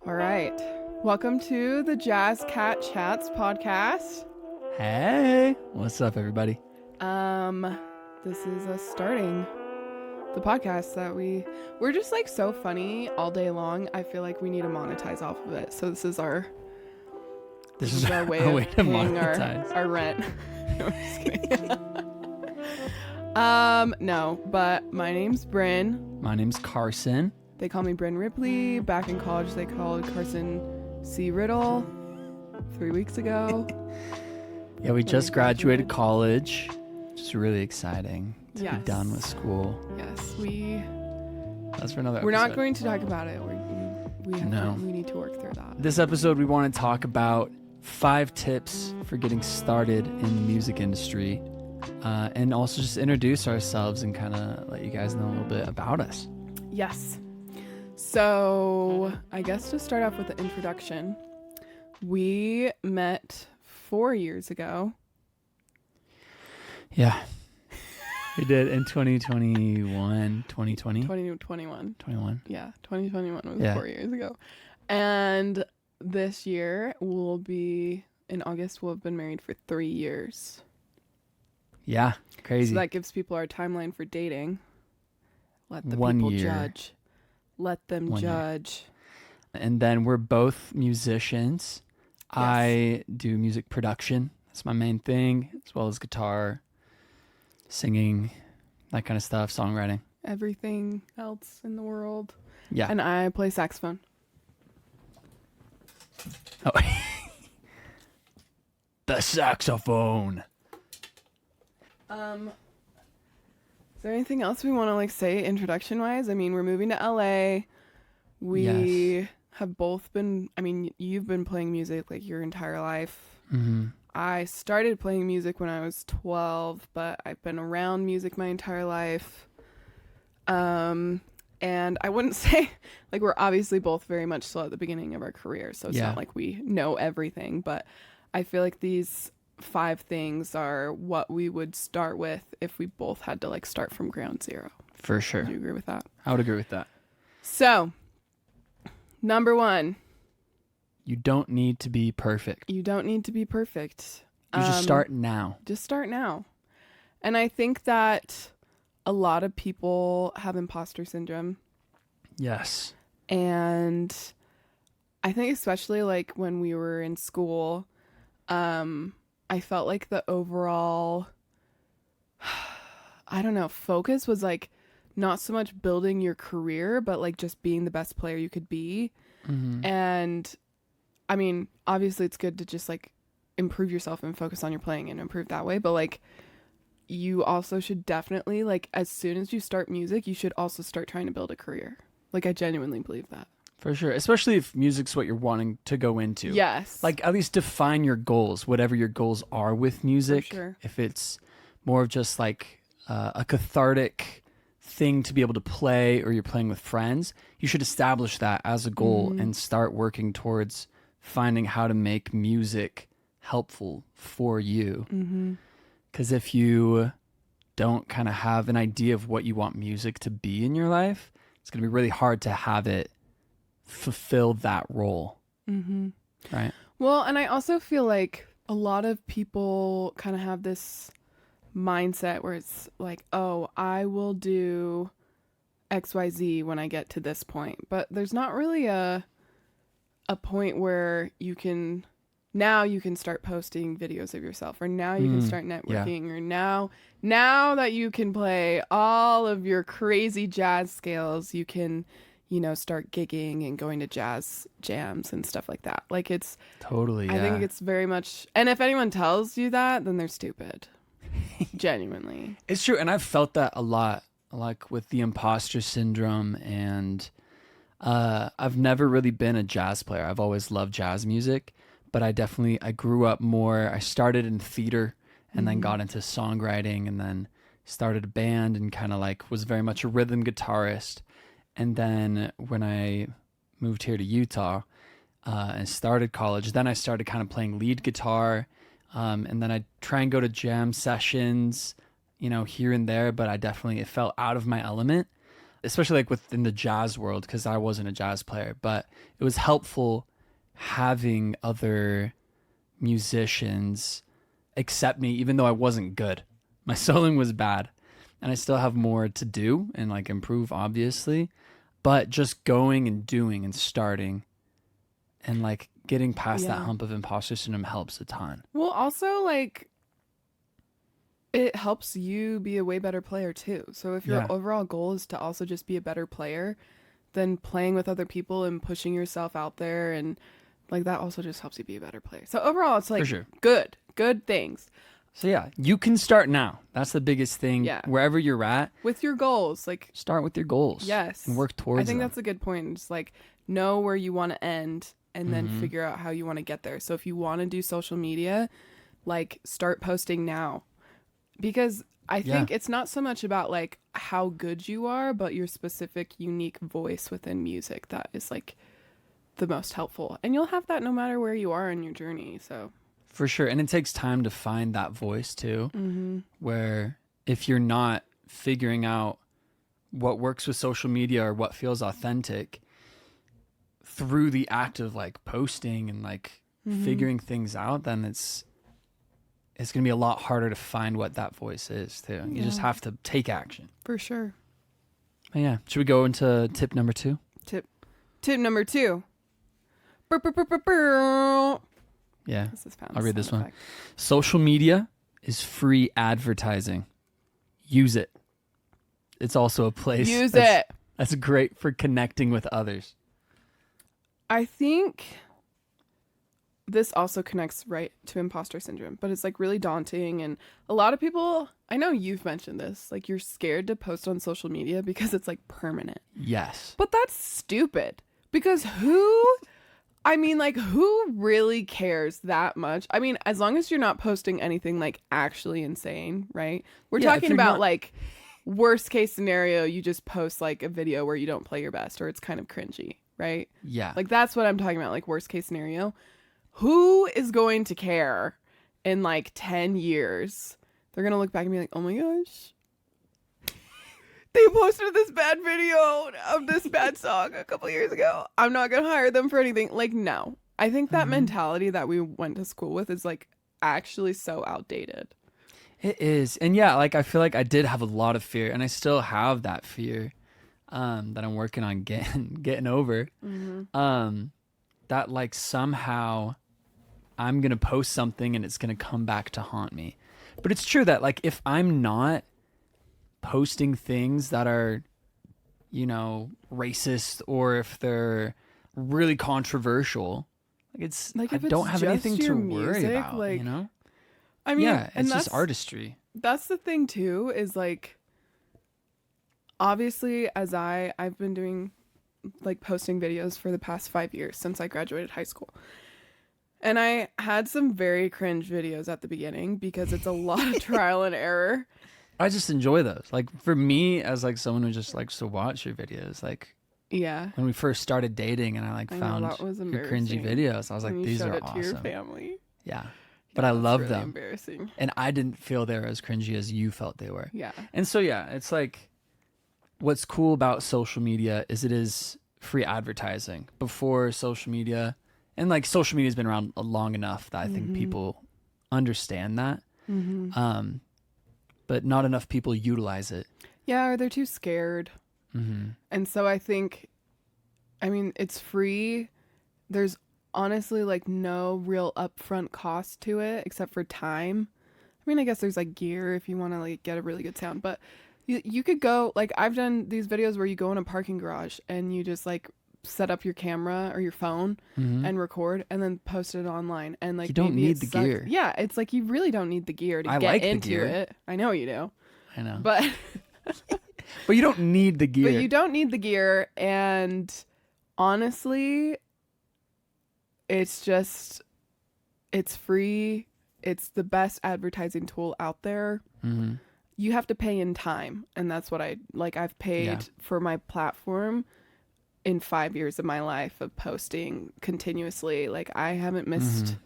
All right. Welcome to the Jazz Cat Chats podcast. Hey, what's up, everybody? This is us starting the podcast that we're just like so funny all day long. I feel like we need to monetize off of it. So this is our way of paying our rent. No, I'm just kidding. No, but my name's Bryn. My name's Carson. They call me Bryn Ripley. Back in college, they called Carson C. Riddle 3 weeks ago. Yeah, we just graduated college. Just really exciting to be done with school. Yes, That's for another episode. We're not going to talk about it. We need to work through that. This episode, we want to talk about 5 tips for getting started in the music industry, and also just introduce ourselves and kind of let you guys know a little bit about us. Yes. So I guess to start off with the introduction, we met 4 years ago. Yeah. We did in 2021, 2020? 2021. 21. Yeah, 2021 was 4 years ago. And this year in August, we'll have been married for 3 years. Yeah, crazy. So that gives people our timeline for dating. Let the 1 people year. judge. Let them judge. And then we're both musicians. Yes. I do music production. That's my main thing, as well as guitar, singing, that kind of stuff, songwriting. Everything else in the world. Yeah. And I play saxophone. Oh. The saxophone. Is there anything else we want to say introduction wise? I mean, we're moving to LA. We have both been, you've been playing music like your entire life. Mm-hmm. I started playing music when I was 12, but I've been around music my entire life. And I wouldn't say, like, we're obviously both very much still at the beginning of our career, so it's not like we know everything, but I feel like these 5 things are what we would start with if we both had to, like, start from ground zero. For sure. Do you agree with that? I would agree with that. So, number 1. You don't need to be perfect. You don't need to be perfect. You just start now. Just start now. And I think that a lot of people have imposter syndrome. Yes. And I think especially like when we were in school, I felt like the overall, I don't know, focus was like not so much building your career, but like just being the best player you could be. Mm-hmm. And I mean, obviously it's good to just like improve yourself and focus on your playing and improve that way. But like, you also should definitely, like, as soon as you start music, you should also start trying to build a career. Like, I genuinely believe that. For sure. Especially if music's what you're wanting to go into. Yes. Like, at least define your goals, whatever your goals are with music. For sure. If it's more of just like a cathartic thing to be able to play, or you're playing with friends, you should establish that as a goal and start working towards finding how to make music helpful for you. Because if you don't kind of have an idea of what you want music to be in your life, it's going to be really hard to have it fulfill that role. Right? Well, and I also feel like a lot of people kind of have this mindset where it's like, oh, I will do XYZ when I get to this point. But there's not really a point where you can start posting videos of yourself, or now you can start networking, or now that you can play all of your crazy jazz scales, you can, start gigging and going to jazz jams and stuff like that. Like, it's totally, I think it's very much, and if anyone tells you that, then they're stupid. Genuinely. It's true. And I've felt that a lot, like with the imposter syndrome, and I've never really been a jazz player. I've always loved jazz music, but I grew up more. I started in theater and then got into songwriting, and then started a band and kind of like was very much a rhythm guitarist. And then when I moved here to Utah and started college, then I started kind of playing lead guitar. And then I try and go to jam sessions, here and there, but it felt out of my element. especially like within the jazz world, because I wasn't a jazz player, but it was helpful having other musicians accept me, even though I wasn't good. My soloing was bad, and I still have more to do and like improve, obviously. But just going and doing and starting and like getting past that Yeah. hump of imposter syndrome helps a ton. Well, also like it helps you be a way better player too. So if your Yeah, overall goal is to also just be a better player, then playing with other people and pushing yourself out there and like that also just helps you be a better player. So overall it's for like sure. good things. So yeah, you can start now. That's the biggest thing. Yeah. Wherever you're at, With your goals, like start with your goals. yes. And work towards I think them. that's a good point. Just like know where you want to end and then Mhm. figure out how you want to get there. So if you want to do social media, like start posting now. Because I Yeah. think it's not so much about like how good you are, but your specific unique voice within music that is like the most helpful. And you'll have that no matter where you are in your journey. So For sure. And it takes time to find that voice too, where if you're not figuring out what works with social media or what feels authentic through the act of like posting and like figuring things out, then it's going to be a lot harder to find what that voice is too. You just Yeah. have to take action. for sure. But yeah. Should we go into tip number 2? Tip number 2. Brr, brr, brr, brr, brr. Yeah. This is found I'll read this sound one. effect. Social media is free advertising. Use it. It's also a place. Use it. That's great for connecting with others. I think this also connects right to imposter syndrome, but it's like really daunting. And a lot of people, I know you've mentioned this, like you're scared to post on social media because it's like permanent. Yes. But that's stupid because who really cares that much? I mean, as long as you're not posting anything like actually insane, right? We're Yeah, if talking you're about not- like worst case scenario, you just post like a video where you don't play your best or it's kind of cringy, right? Yeah. Like that's what I'm talking about, like worst case scenario. Who is going to care in like 10 years? They're going to look back and be like, oh my gosh, they posted this bad video of this bad song a couple years ago. I'm not going to hire them for anything. Like, no. I think that mentality that we went to school with is like actually so outdated. It is. And yeah, like I feel like I did have a lot of fear, and I still have that fear that I'm working on getting over. That like somehow I'm going to post something and it's going to come back to haunt me. But it's true that like if I'm not posting things that are, you know, racist, or if they're really controversial, like it's Like I if it's don't have just anything to your worry music, about, like, you know? I mean, Yeah, and it's just that's artistry. that's the thing too, is like obviously as I've been doing like posting videos for the past 5 years since I graduated high school. And I had some very cringe videos at the beginning because it's a lot of trial and error. I just enjoy those. Like for me, as like someone who just likes to watch your videos, like Yeah. when we first started dating and I like I know, found that was your cringy embarrassing. videos, I was like, When you these showed are it to your awesome. family. Yeah. But Yeah, I that's love really them. embarrassing. And I didn't feel they were as cringy as you felt they were. Yeah. And so, yeah, it's like what's cool about social media is it is free advertising. Before social media, and like social media has been around long enough that I think people understand that. But not enough people utilize it. Yeah, or they're too scared. And so I think, I mean, it's free. There's honestly like no real upfront cost to it except for time. I mean, I guess there's like gear if you want to like get a really good sound, but you could go, like I've done these videos where you go in a parking garage and you just like set up your camera or your phone and record and then post it online. And like You don't maybe need it the sucks. gear. Yeah, it's like you really don't need the gear to I get like the into gear. it. I know you do. I know. But But you don't need the gear. but you don't need the gear, and honestly, it's free. It's the best advertising tool out there. You have to pay in time, and that's what I've paid Yeah. for my platform in 5 years of my life of posting continuously. Like I haven't missed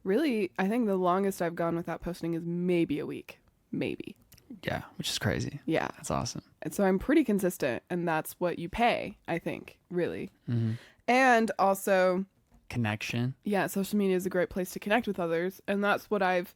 really, I think the longest I've gone without posting is maybe a week. Maybe. Yeah, which is crazy. Yeah. That's awesome. And so I'm pretty consistent, and that's what you pay, I think, really. Mm-hmm. And also, Connection. yeah, social media is a great place to connect with others. And that's what I've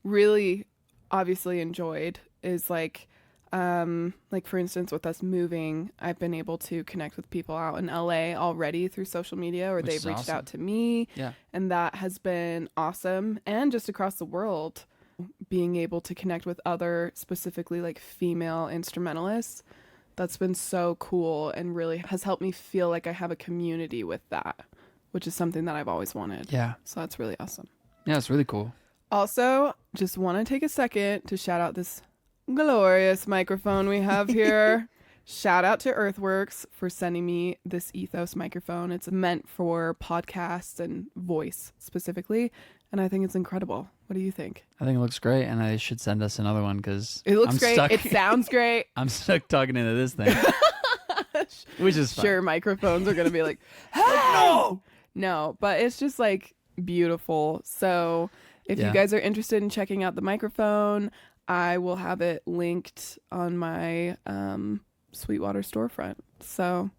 really obviously enjoyed is like for instance, with us moving, I've been able to connect with people out in LA already through social media, or Which they've is reached awesome. out to me. Yeah. And that has been awesome. And just across the world, being able to connect with other, specifically like female instrumentalists, that's been so cool and really has helped me feel like I have a community with that, which is something that I've always wanted. Yeah. So that's really awesome. Yeah, it's really cool. Also, just want to take a second to shout out this glorious microphone we have here. Shout out to Earthworks for sending me this Ethos microphone. It's meant for podcasts and voice specifically, and I think it's incredible. What do you think? I think it looks great, and they should send us another one because It looks I'm great. Stuck. It sounds great. I'm stuck talking into this thing, which is fun. Sure, microphones are gonna be like, hey! No, but it's just like beautiful. So if you guys are interested in checking out the microphone, I will have it linked on my Sweetwater storefront. So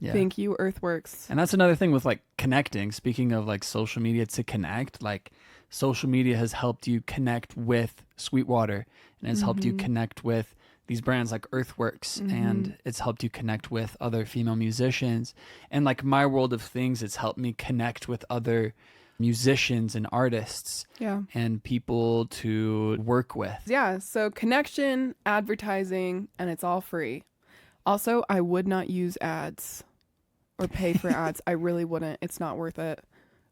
thank you, Earthworks. And that's another thing with like connecting. Speaking of like social media to connect, like social media has helped you connect with Sweetwater and has helped you connect with these brands like Earthworks, and it's helped you connect with other female musicians. And like my world of things, it's helped me connect with other musicians and artists and people to work with. Yeah, so connection, advertising, and it's all free. Also, I would not use ads or pay for ads. I really wouldn't. It's not worth it.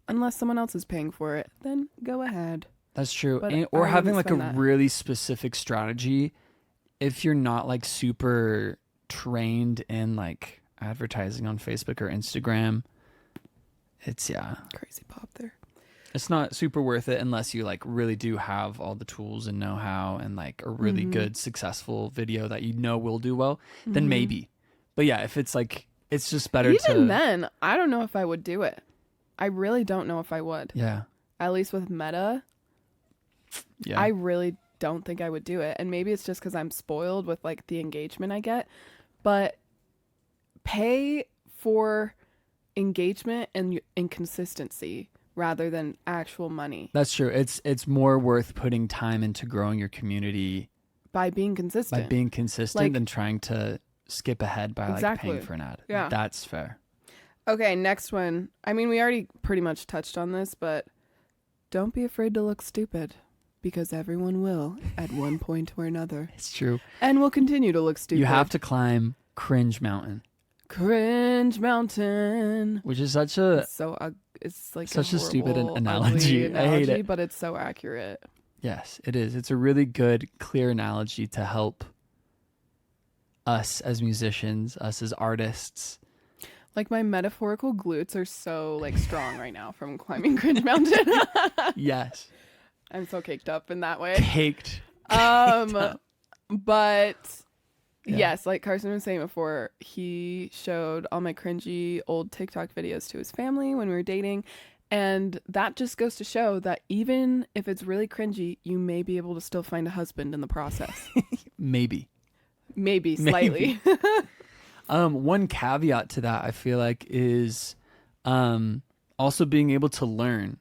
Unless someone else is paying for it, then go ahead. That's true. But Or I having like wouldn't a spend that. really specific strategy. If you're not like super trained in like advertising on Facebook or Instagram, it's Crazy pop there. it's not super worth it unless you like really do have all the tools and know-how and like a really good successful video that you know will do well, then maybe. But yeah, if it's like, it's just better Even then, I don't know if I would do it. I really don't know if I would. Yeah. At least with Meta, Yeah. I really don't think I would do it. And maybe it's just because I'm spoiled with like the engagement I get. But pay for engagement and consistency rather than actual money That's true. It's more worth putting time into growing your community by being consistent. Like- than trying to skip ahead by like Exactly. paying for an ad. Yeah. That's fair. Okay, next one. I mean, we already pretty much touched on this, but don't be afraid to look stupid because everyone will at one point or another. It's true. And will continue to look stupid. You have to climb Cringe Mountain, Cringe Mountain. which is such a It's like Such a stupid horrible, analogy. ugly I hate it. but it's so accurate. yes, it is. It's a really good, clear analogy to help us as musicians, us as artists. Like my metaphorical glutes are so like strong right now from climbing Cringe Mountain. Yes. I'm so caked up in that way. Caked. But Yeah. yes, like Carson was saying before, he showed all my cringy old TikTok videos to his family when we were dating. And that just goes to show that even if it's really cringy, you may be able to still find a husband in the process. Maybe. Maybe slightly. One caveat to that, I feel like, is also being able to learn.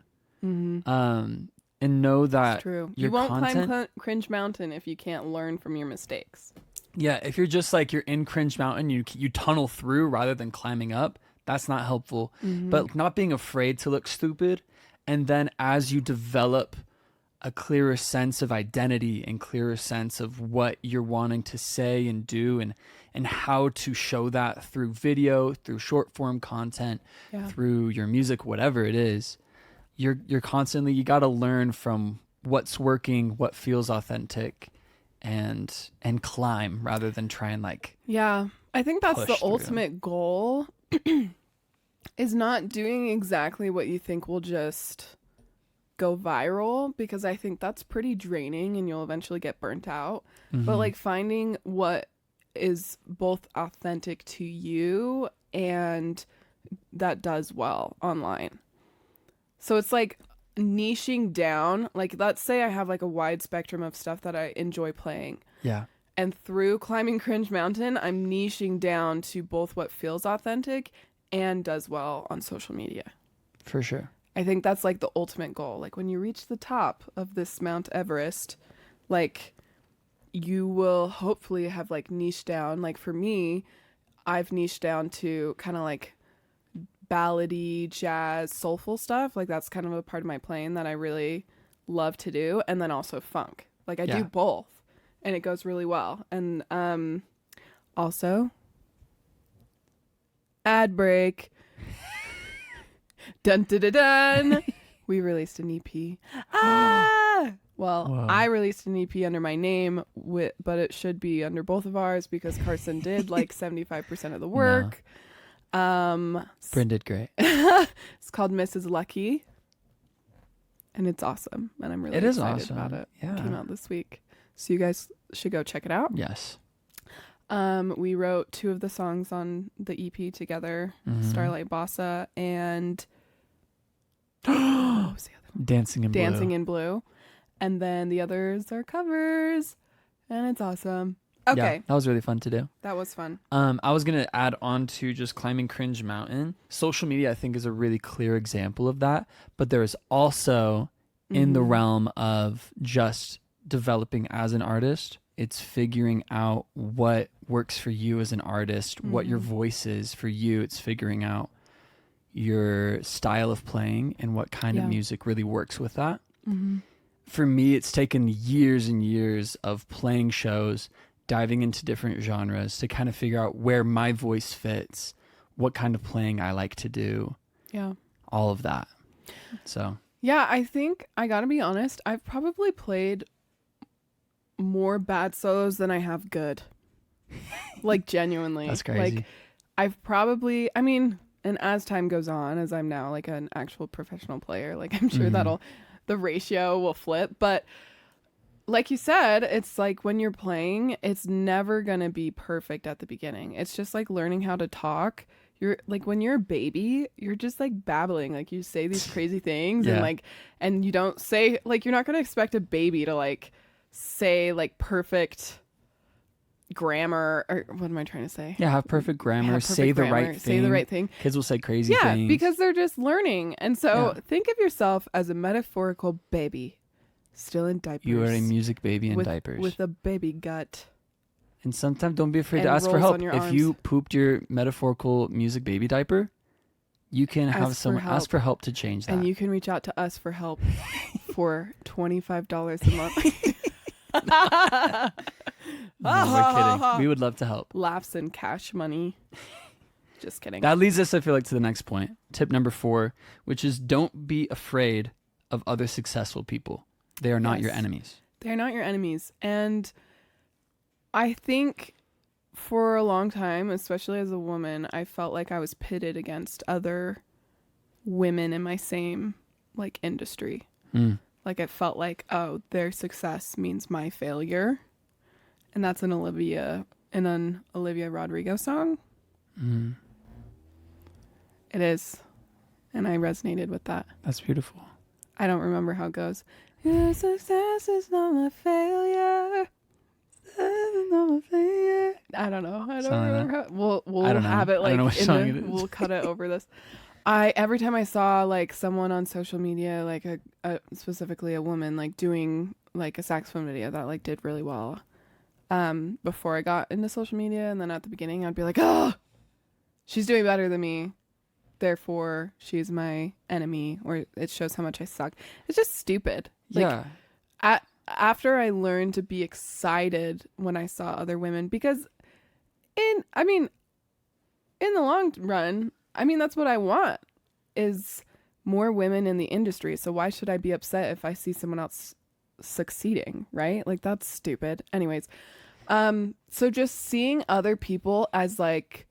And know that It's true. your You won't content, climb Cringe Mountain if you can't learn from your mistakes. yeah, if you're just like you're in Cringe Mountain, you tunnel through rather than climbing up. That's not helpful. But not being afraid to look stupid, and then as you develop a clearer sense of identity and clearer sense of what you're wanting to say and do, and how to show that through video, through short form content, through your music, whatever it is, you're constantly, you got to learn from what's working, what feels authentic, and climb rather than try and like, Yeah. I think that's push the through. ultimate goal is not doing exactly what you think will just go viral, because I think that's pretty draining and you'll eventually get burnt out. But like finding what is both authentic to you and that does well online. So it's like niching down. Like let's say I have like a wide spectrum of stuff that I enjoy playing. Yeah. And through climbing Cringe Mountain, I'm niching down to both what feels authentic and does well on social media. For sure. I think that's like the ultimate goal. Like when you reach the top of this Mount Everest, like you will hopefully have like niched down. Like for me, I've niched down to kind of like ballady, jazz, soulful stuff. Like that's kind of a part of my playing that I really love to do. And then also funk. Like I do both and it goes really well. And also ad break. Dun dun dun dun. We released an EP. Well, Whoa. I released an EP under my name, but it should be under both of ours because Carson did like 75% of the work. Bryn did great. It's called Mrs. Lucky, and it's awesome, and I'm really excited about it. Yeah. It came out this week, so you guys should go check it out. Yes. We wrote 2 of the songs on the EP together, Starlight Bossa and what was the other one? Dancing in Blue. And then the others are covers, and it's awesome. Okay. Yeah, that was really fun to do. That was fun. I was going to add on to just climbing Cringe Mountain. Social media, I think, is a really clear example of that. But there is also in the realm of just developing as an artist, it's figuring out what works for you as an artist, what your voice is for you. It's figuring out your style of playing and what kind of music really works with that. For me, it's taken years and years of playing shows, diving into different genres to kind of figure out where my voice fits, what kind of playing I like to do. Yeah. All of that. So. Yeah, I think I gotta be honest. I've probably played more bad solos than I have good. Like genuinely. That's crazy. Like I've probably, I mean, and as time goes on, as I'm now like an actual professional player, like I'm sure the ratio will flip. But like you said, it's like when you're playing, it's never gonna be perfect at the beginning. It's just like learning how to talk. You're like when you're a baby, you're just like babbling, like you say these crazy things and you don't say, like, you're not gonna expect a baby to like say like perfect grammar, or what am I trying to say? Yeah, have perfect grammar, say the right thing. Kids will say crazy things. Yeah, because they're just learning. And so think of yourself as a metaphorical baby, still in diapers. You are a music baby in diapers. With a baby gut. And sometimes don't be afraid And to ask for rolls help. on your If arms. you pooped your metaphorical music baby diaper, you can have someone ask for help to change that. And you can reach out to us for help for $25 a month. No, we're kidding. We would love to help. Laughs and cash money. Just kidding. That leads us, I feel like, to the next point. Tip number 4, which is don't be afraid of other successful people. They are not your enemies. They're not your enemies. And I think for a long time, especially as a woman, I felt like I was pitted against other women in my same like industry. Like it felt like, oh, their success means my failure. And that's an Olivia Rodrigo song. It is. And I resonated with that. That's beautiful. I don't remember how it goes. Your success is not my failure. I don't know. I don't remember how. We'll have it like we'll cut it over this. Every time I saw like someone on social media, like specifically a woman, like doing like a saxophone video that like did really well, before I got into social media, and then at the beginning I'd be like, oh, she's doing better than me, therefore she's my enemy, or it shows how much I suck. It's just stupid. Like, after I learned to be excited when I saw other women, because in the long run, I mean, that's what I want, is more women in the industry. So why should I be upset if I see someone else succeeding, right? Like, that's stupid. Anyways, so just seeing other people as like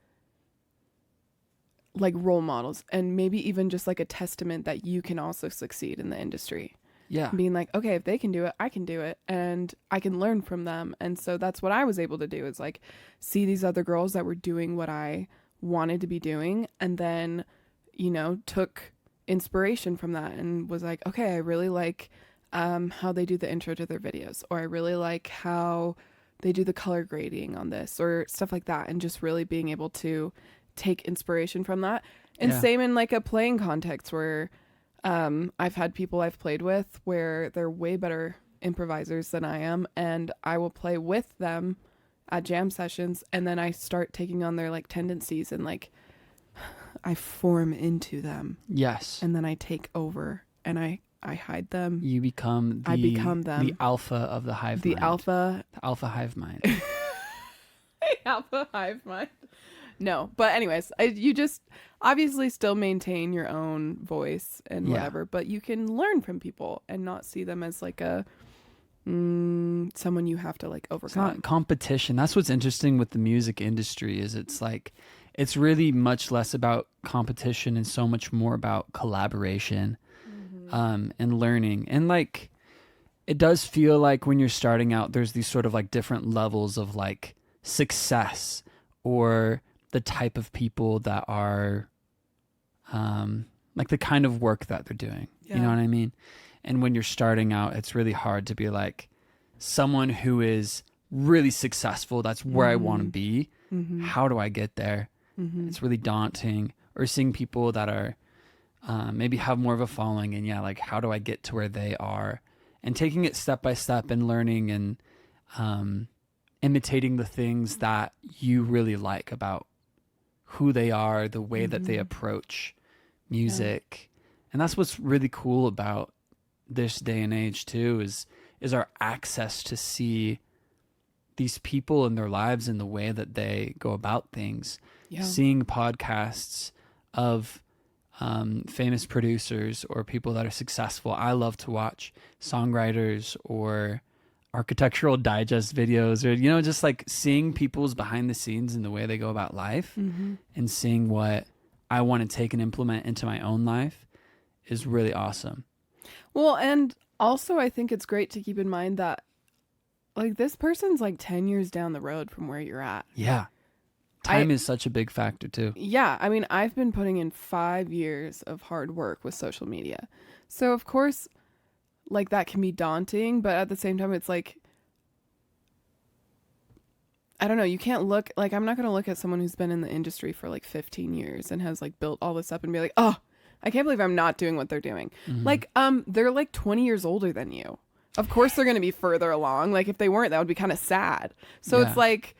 role models, and maybe even just like a testament that you can also succeed in the industry. Yeah. Being like, okay, if they can do it, I can do it, and I can learn from them. And so that's what I was able to do, is like see these other girls that were doing what I wanted to be doing, and then, you know, took inspiration from that and was like, okay, I really like how they do the intro to their videos, or I really like how they do the color grading on this or stuff like that, and just really being able to take inspiration from that. And Yeah. same in like a playing context where I've had people I've played with where they're way better improvisers than I am, and I will play with them at jam sessions, and then I start taking on their like tendencies, and like I form into them, Yes. and then I take over, and I hide them. You become I become them. the alpha of the hive The mind. alpha. The alpha hive mind. Alpha hive mind. No, but anyways, you just obviously still maintain your own voice and Yeah. whatever, but you can learn from people and not see them as like a someone you have to like It's overcome. not competition. That's what's interesting with the music industry is it's like it's really much less about competition and so much more about collaboration and learning. And like it does feel like when you're starting out there's these sort of like different levels of like success or the type of people that are like the kind of work that they're doing. Yeah. You know what I mean? And when you're starting out, it's really hard to be like someone who is really successful. That's where I want to be. How do I get there? It's really daunting. Or seeing people that are maybe have more of a following and yeah, like how do I get to where they are? And taking it step by step and learning and imitating the things that you really like about who they are, the way that they approach music. And that's what's really cool about this day and age too is our access to see these people in their lives and the way that they go about things. Yeah. Seeing podcasts of famous producers or people that are successful. I love to watch songwriters or architectural digest videos or, you know, just like seeing people's behind the scenes and the way they go about life and seeing what I want to take and implement into my own life is really awesome. Well, and also I think it's great to keep in mind that like this person's like 10 years down the road from where you're at. Yeah. Time is such a big factor too. Yeah. I mean, I've been putting in 5 years of hard work with social media. So of course, like that can be daunting, but at the same time, it's like, I don't know. You can't look like, I'm not going to look at someone who's been in the industry for like 15 years and has like built all this up and be like, oh, I can't believe I'm not doing what they're doing. Like, they're like 20 years older than you. Of course they're going to be further along. Like if they weren't, that would be kind of sad. So it's like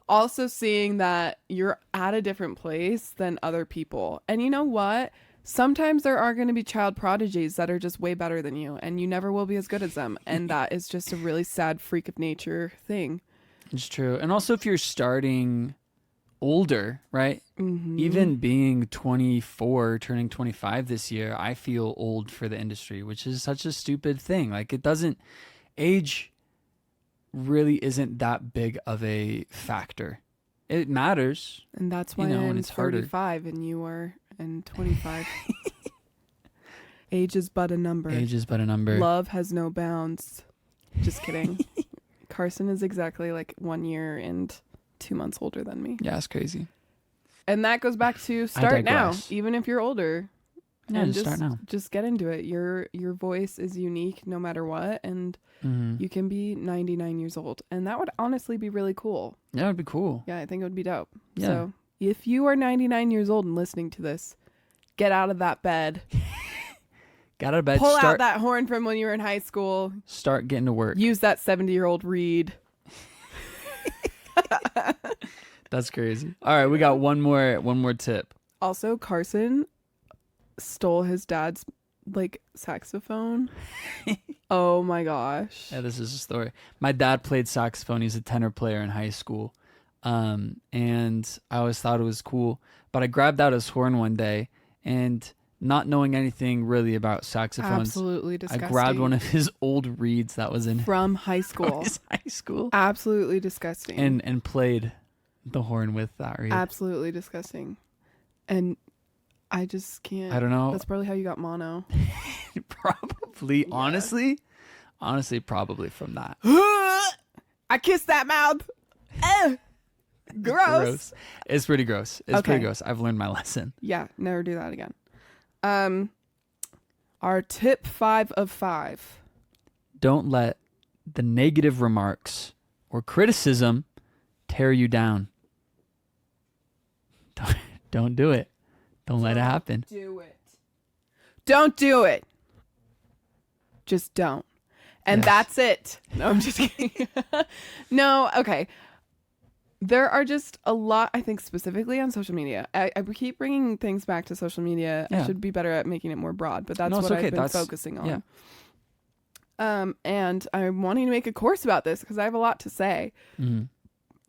also seeing that you're at a different place than other people. And you know what? Sometimes there are going to be child prodigies that are just way better than you and you never will be as good as them. And that is just a really sad freak of nature thing. It's true. And also if you're starting older, right? Even being 24, turning 25 this year, I feel old for the industry, which is such a stupid thing. Like it doesn't, age really isn't that big of a factor. It matters. And that's why I'm 35 and you are in 25. Age is but a number. Age is but a number. Love has no bounds. Just kidding. Carson is exactly like 1 year and 2 months older than me. Yeah, it's crazy. And that goes back to start now, digress. even if you're older. Yeah, and just start now. Just get into it. Your voice is unique no matter what, and you can be 99 years old. And that would honestly be really cool. Yeah, it'd be cool. Yeah, I think it would be dope. Yeah. So if you are 99 years old and listening to this, get out of that bed. Got out of bed. Pull out that horn from when you were in high school. Start getting to work. Use that 70-year-old reed. That's crazy. All right, we got one more tip. Also, Carson stole his dad's like saxophone. Oh my gosh. Yeah, this is a story. My dad played saxophone. He's a tenor player in high school. And I always thought it was cool. But I grabbed out his horn one day and not knowing anything really about saxophones. Absolutely disgusting. I grabbed one of his old reeds that was in from high school. his high school. Absolutely disgusting. And played the horn with that reed. Absolutely disgusting. And I just can't. I don't know. That's probably how you got mono. Probably. Yeah. Honestly, probably from that. I kissed that mouth. Gross. It's pretty gross. It's Okay. pretty gross. I've learned my lesson. Yeah, never do that again. Our tip 5 of 5. Don't let the negative remarks or criticism tear you down. Don't do it. Don't let it happen. Do it. Don't do it. Just don't. And Yes. that's it. No, I'm just kidding. No, okay. There are just a lot, I think, specifically on social media. I keep bringing things back to social media. Yeah. I should be better at making it more broad, but that's No, it's what okay. I've been focusing on. And I'm wanting to make a course about this because I have a lot to say. Mhm.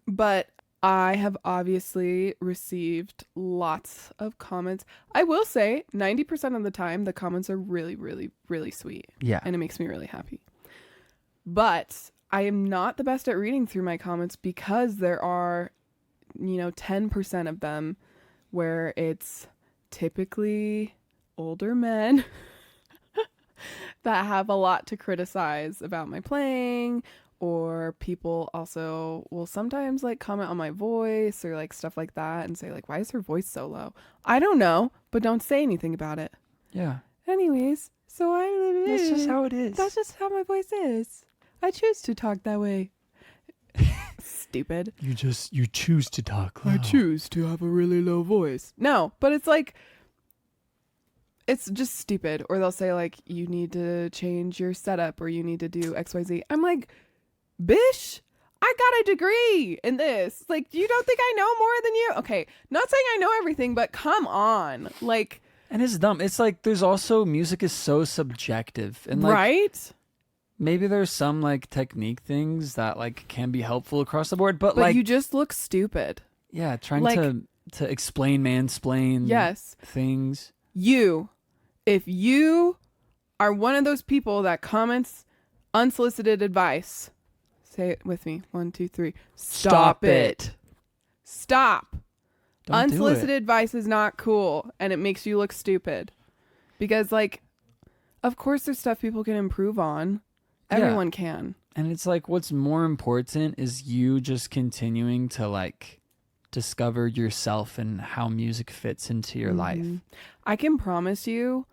But I have obviously received lots of comments. I will say 90% of the time, the comments are really, really, really sweet. Yeah. And it makes me really happy. But I am not the best at reading through my comments because there are, 10% of them where it's typically older men that have a lot to criticize about my playing, or people also will sometimes like comment on my voice or like stuff like that and say like, why is her voice so low? I don't know, but don't say anything about it. Yeah. Anyways, so That's just how it is. That's just how my voice is. I choose to talk that way. Stupid. You choose to talk low. I choose to have a really low voice. No, but it's like, it's just stupid. Or they'll say like, you need to change your setup or you need to do XYZ. I'm like, bish, I got a degree in this. Like, you don't think I know more than you? Okay, not saying I know everything, but come on. Like, And it's dumb. It's like there's also music is so subjective. And like right? maybe there's some like technique things that like can be helpful across the board, but, But like you just look stupid. yeah, trying like- to explain mansplain Yes. things. If you are one of those people that comments unsolicited advice, say it with me. 1, 2, 3. Stop it. Stop. Don't Unsolicited do it. advice is not cool and it makes you look stupid. Because like, of course there's stuff people can improve on. Yeah. Everyone can. And it's like what's more important is you just continuing to like discover yourself and how music fits into your life. I can promise you,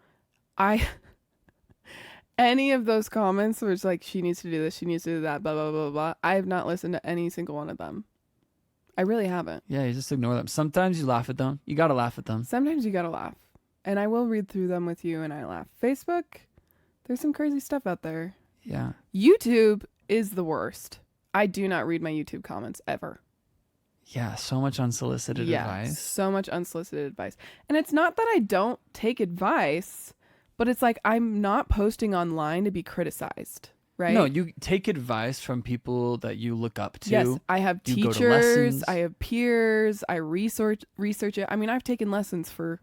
any of those comments where it's like, she needs to do this, she needs to do that, blah, blah, blah, blah. I have not listened to any single one of them. I really haven't. Yeah, you just ignore them. Sometimes you laugh at them. You got to laugh at them. Sometimes you gotta laugh. And I will read through them with you and I laugh. Facebook, there's some crazy stuff out there. Yeah. YouTube is the worst. I do not read my YouTube comments ever. Yeah, so much unsolicited advice. So much unsolicited advice. And it's not that I don't take advice, but it's like I'm not posting online to be criticized, right? No, you take advice from people that you look up to. Yes, I have You go to teachers, lessons. I have peers, I research it. I mean, I've taken lessons for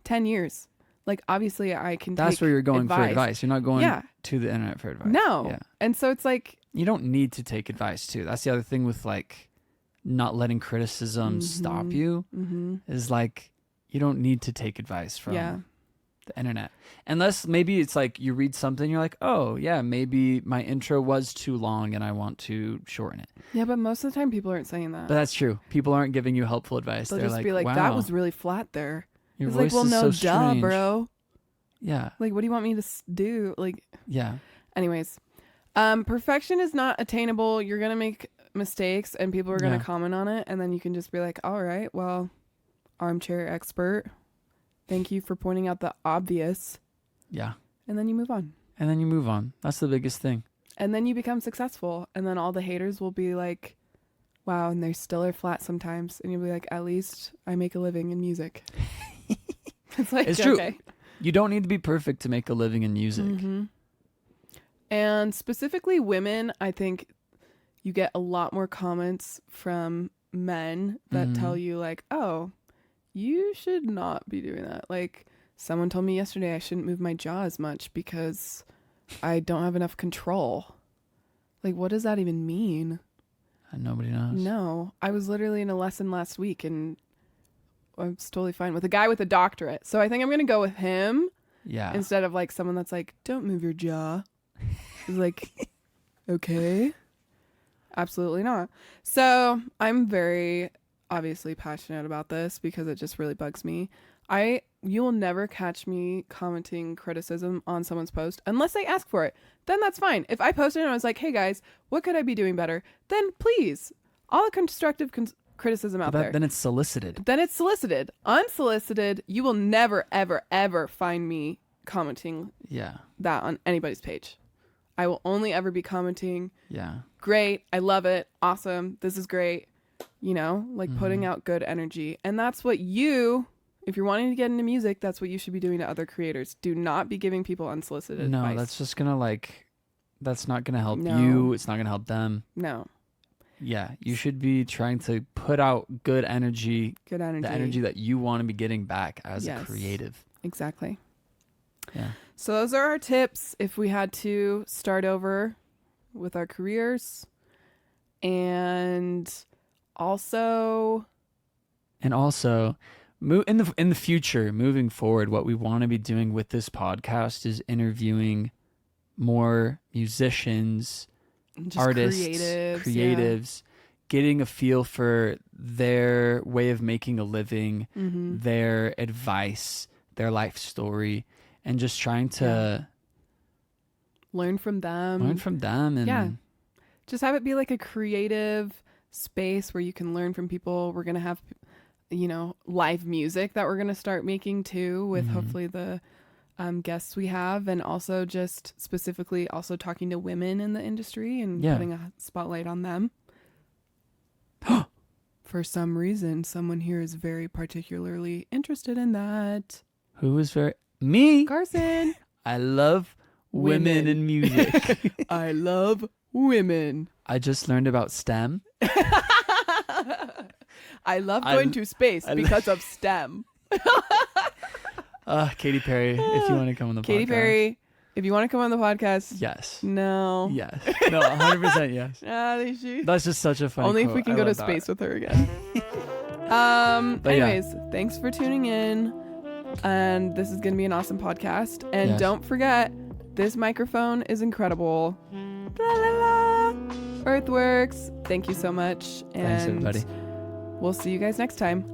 10 years. Like, obviously, I can That's take where you're going advice. for advice. You're not going Yeah. to the internet for advice. No. Yeah. And so it's like, You don't need to take advice too. That's the other thing with like not letting criticism stop you is like you don't need to take advice from the internet. Unless maybe it's like you read something, you're like, oh yeah, maybe my intro was too long and I want to shorten it. yeah, but most of the time people aren't saying that. But that's true. People aren't giving you helpful advice. They'll They're just like, be like, wow, that was really flat there. your It's voice like, well, is no, so duh, strange. bro. Yeah. Like, what do you want me to do? Like, Yeah. anyways, perfection is not attainable. You're going to make mistakes and people are going to Yeah. comment on it. And then you can just be like, all right, well, armchair expert, thank you for pointing out the obvious. Yeah. And then you move on. And then you move on. That's the biggest thing. And then you become successful. And then all the haters will be like, wow, and they still are flat sometimes. And you'll be like, at least I make a living in music. It's like, It's true. okay. You don't need to be perfect to make a living in music. And specifically women, I think you get a lot more comments from men that tell you like, oh, you should not be doing that. Like someone told me yesterday I shouldn't move my jaw as much because I don't have enough control. Like, what does that even mean? And nobody knows. No, I was literally in a lesson last week and I was totally fine with a guy with a doctorate. So I think I'm going to go with him Yeah. instead of like someone that's like, don't move your jaw. It's like, okay, absolutely not. So I'm very obviously passionate about this because it just really bugs me. I you will never catch me commenting criticism on someone's post unless they ask for it. Then that's fine. If I posted and I was like, hey guys, what could I be doing better? Then please, all the constructive criticism out there. Then it's solicited. Then it's solicited. Unsolicited, you will never, ever, ever find me commenting that on anybody's page. I will only ever be commenting, great, I love it, awesome, this is great, you know, like putting out good energy. And that's what if you're wanting to get into music, that's what you should be doing to other creators. Do not be giving people unsolicited advice. No, that's just gonna that's not gonna help you. It's not gonna help them. No. Yeah, you should be trying to put out good energy. Good energy. The energy that you want to be getting back as a creative. Exactly. Yeah. So those are our tips if we had to start over with our careers. And also in the future, moving forward, what we want to be doing with this podcast is interviewing more musicians, just artists, creatives, getting a feel for their way of making a living, their advice, their life story, and just trying to learn from them. And just have it be like a creative space where you can learn from people. We're going to have, you know, live music that we're going to start making too with hopefully the guests we have, and also just specifically also talking to women in the industry and putting a spotlight on them. For some reason, someone here is very particularly interested in that. Who is me? Carson. I love women in music. I love women. I just learned about STEM. I love going to space because of STEM. Katy Perry, if you want to come on the podcast. Katy Perry, if you want to come on the podcast. Yes. No. Yes. No, 100% yes. That's just such a funny Only quote. If we can go to space with her again. Anyways, thanks for tuning in. And this is going to be an awesome podcast. And don't forget, this microphone is incredible. La, la, la. Earthworks. Thank you so much. And thanks, everybody. We'll see you guys next time.